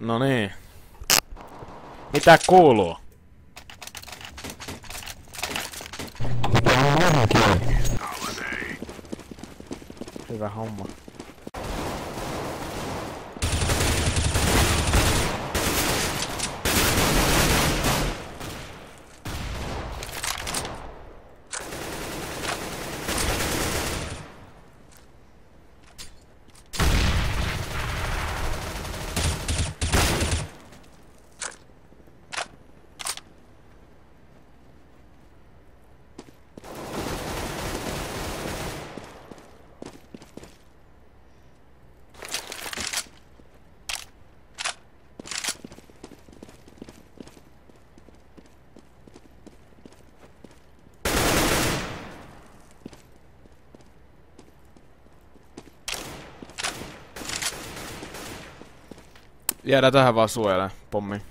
No niin. Mitä kuuluu? Hyvä homma. Jäädään tähän vaan suojelemaan pommi.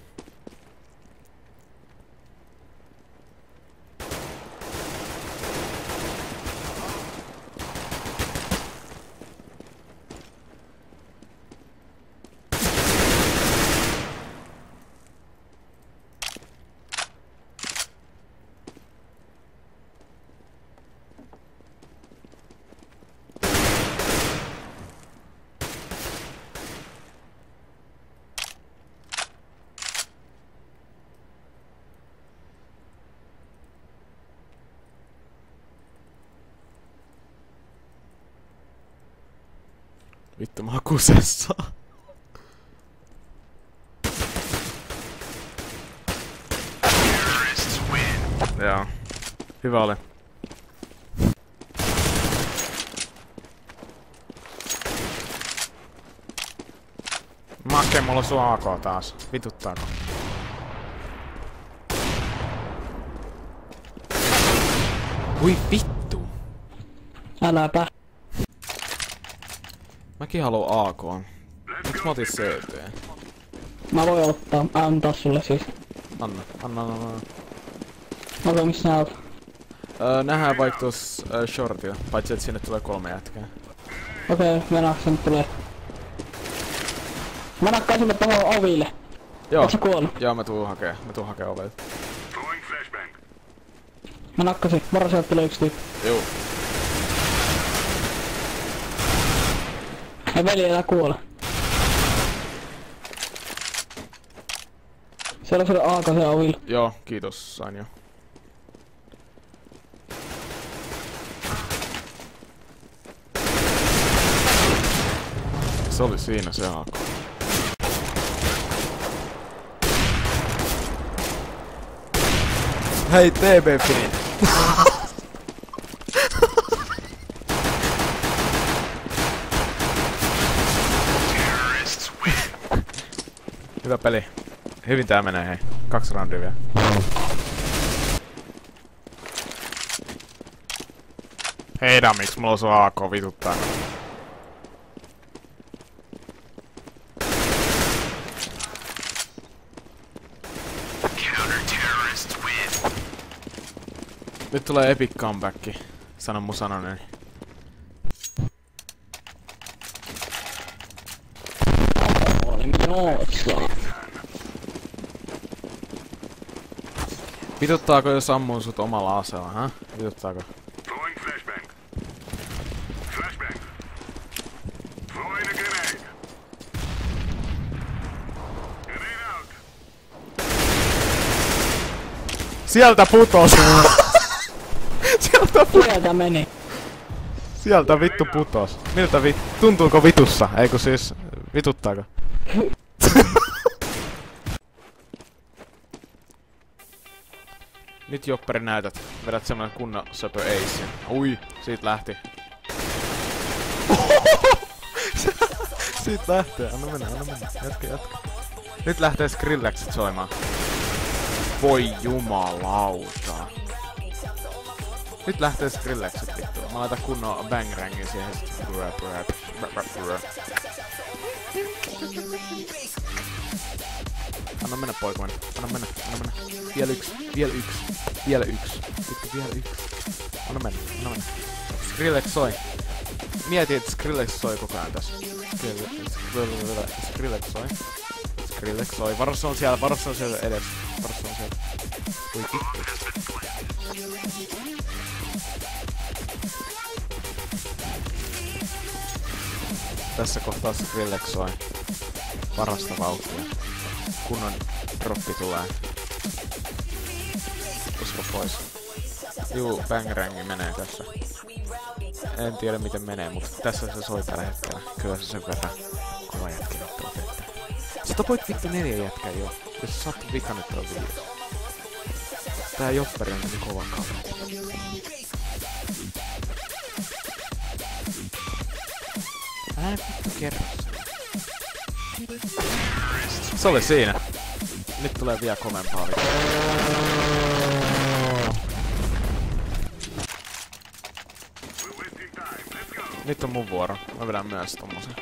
Vittu mä oon kusessa. Joo. Hyvä oli. Make, mulla on sun AK taas. Vituttaako? Ui vittu. Äläpä. Mäkin haluun AK:n. Miks mä otin CT? Mä voin antaa sulle siis. Anna. Okei, missä nää oot? Nähdään vaikka tuossa shortilla, paitsi että sinne tulee 3 jätkää. Okei, venäksä nyt tulee. Mä nakkaan sulle tohon oville. Joo. Oot sä kuollut? Joo, mä tuun hakee ovelta. Mä nakkasin, varo sieltä tulee yksi tyyppi. Joo. Ei veli elää kuole. Siellä on se AK siellä ovilla. Joo, kiitos, sain jo. Se oli siinä se AK. Hei, TB Fini! Hyvä peli. Hyvin tää menee, hei. 2 roundia vielä. Hei Damix, mulla on sun AK vituttaa. Nyt tulee epic comebacki. Sano mun sanoneni. Vituttaako jos ammuun sut omalla aseella, hä? Vituttaako? Sieltä putos! Sieltä meni. Sieltä vittu putos. Miltä tuntuuko vitussa? Eiku siis... Vituttaako? Nyt Jopperi näytät. Vedät semmonen kunnon söpö ace. Ui, siitä lähti. Siitä lähtee. Anna mennä. Jatka. Nyt lähtee Skrillexit soimaan. Voi jumalauta. Nyt lähtee Skrillexit vittu. Mä laitan kunnon bangrangin siihen sit. Anna mennä poikainen. Anna mennä. Vielä yksi. Vittu vielä yksi. Anna mennä. Skrillex soi. Mieti, että Skrillex soi koko ajan tässä. Skrillex Skrillex soi. Varo se on siellä, varo se on siellä edessä. Varo se on siellä. Voi vittu. Tässä kohtaa Skrillex soi. Parasta vauhtia. Kunnon droppi tulee. Usko pois. Juu, Bangerangi menee tässä. En tiedä miten menee, mutta tässä se soi tällä hetkellä. Kyllä se sen verran kova jätkä nyt on vettä. Sä tapoit vittu 4 jätkää jo. Jos sä saat vika nyt on 5. Tää Jopperi on niin kova kaveri. Älä vittu kerro sen. Se oli siinä. Nyt tulee vielä kovempaa vittu. Nyt on mun vuoro. Mä vedän myös tommosen.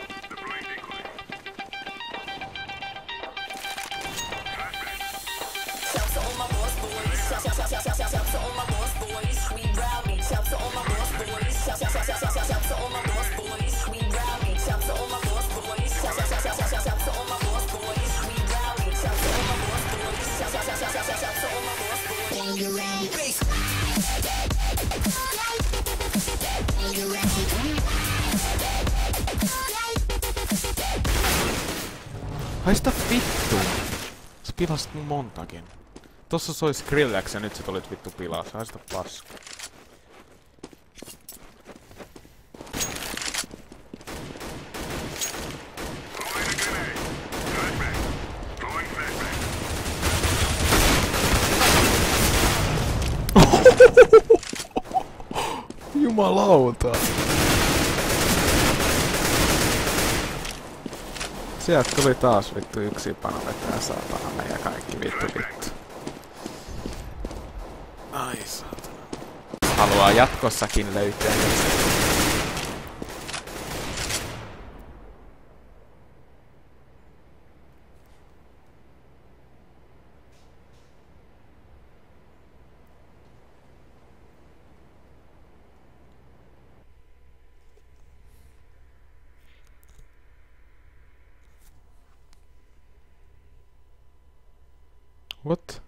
Haista vittu! Sä pilasit mun montakin. Tossa soi Skrillex ja nyt sä tulit vittu pilas. Haista paska. Jumalauta! Sieltä tuli taas vittu yksi panovetää saatana ja kaikki vittu. Ai saatana. Haluaa jatkossakin löytää. What?